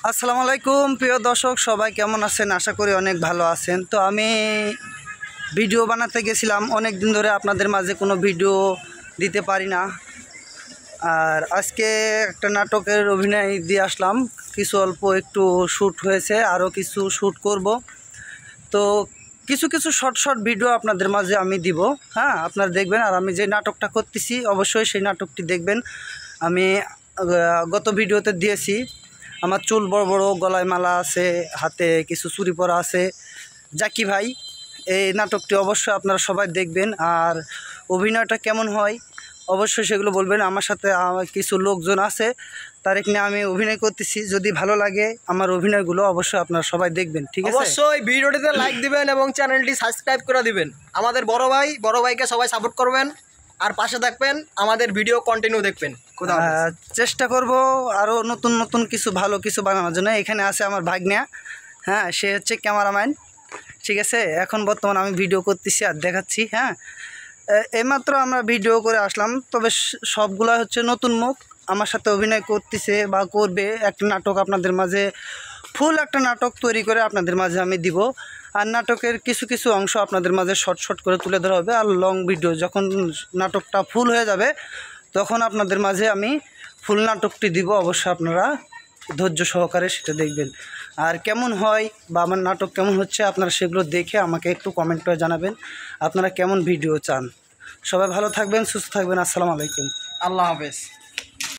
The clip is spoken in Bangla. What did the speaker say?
আসসালামু আলাইকুম প্রিয় দর্শক, সবাই কেমন আছেন? আশা করি অনেক ভালো আছেন। তো আমি ভিডিও বানাতে গেছিলাম, অনেক দিন ধরে আপনাদের মাঝে কোনো ভিডিও দিতে পারি না। আর আজকে একটা নাটকের অভিনয় দিয়ে আসলাম, কিছু অল্প একটু শ্যুট হয়েছে, আরও কিছু শ্যুট করব। তো কিছু কিছু শর্ট ভিডিও আপনাদের মাঝে আমি দিব, হ্যাঁ আপনারা দেখবেন। আর আমি যে নাটকটা করতেছি অবশ্যই সেই নাটকটি দেখবেন। আমি গত ভিডিওতে দিয়েছি, আমার চুল বড় বড়, গলায় মালা আছে, হাতে কিছু চুড়ি পরা আছে। জাকি ভাই, এই নাটকটি অবশ্যই আপনারা সবাই দেখবেন। আর অভিনয়টা কেমন হয় অবশ্যই সেগুলো বলবেন। আমার সাথে কিছু লোকজন আছে, তার এখানে আমি অভিনয় করতেছি। যদি ভালো লাগে আমার অভিনয়গুলো অবশ্যই আপনারা সবাই দেখবেন, ঠিক আছে? অবশ্যই ভিডিওটিতে লাইক দিবেন এবং চ্যানেলটি সাবস্ক্রাইব করে দিবেন। আমাদের বড় ভাইকে সবাই সাপোর্ট করবেন আর পাশে থাকবেন, আমাদের ভিডিও কন্টিনিউ দেখবেন। চেষ্টা করব আরও নতুন নতুন কিছু ভালো কিছু বানানোর জন্য। এখানে আছে আমার ভাগ্না, হ্যাঁ সে হচ্ছে ক্যামেরাম্যান, ঠিক আছে? এখন বর্তমান আমি ভিডিও করতেছি আর দেখাচ্ছি। হ্যাঁ, এইমাত্র আমরা ভিডিও করে আসলাম, তবে সবগুলা হচ্ছে নতুন মুখ আমার সাথে অভিনয় করতেছে বা করবে। একটা নাটক আপনাদের মাঝে, ফুল একটা নাটক তৈরি করে আপনাদের মাঝে আমি দিব। আর নাটকের কিছু কিছু অংশ আপনাদের মাঝে শর্ট করে তুলে ধরা হবে। আর লং ভিডিও যখন নাটকটা ফুল হয়ে যাবে তখন আপনাদের মাঝে আমি ফুল নাটকটি দিব। অবশ্যই আপনারা ধৈর্য সহকারে সেটা দেখবেন। আর কেমন হয় বা আমার নাটক কেমন হচ্ছে আপনারা সেগুলো দেখে আমাকে একটু কমেন্ট করে জানাবেন আপনারা কেমন ভিডিও চান। সবাই ভালো থাকবেন, সুস্থ থাকবেন। আসসালামু আলাইকুম, আল্লাহ হাফেজ।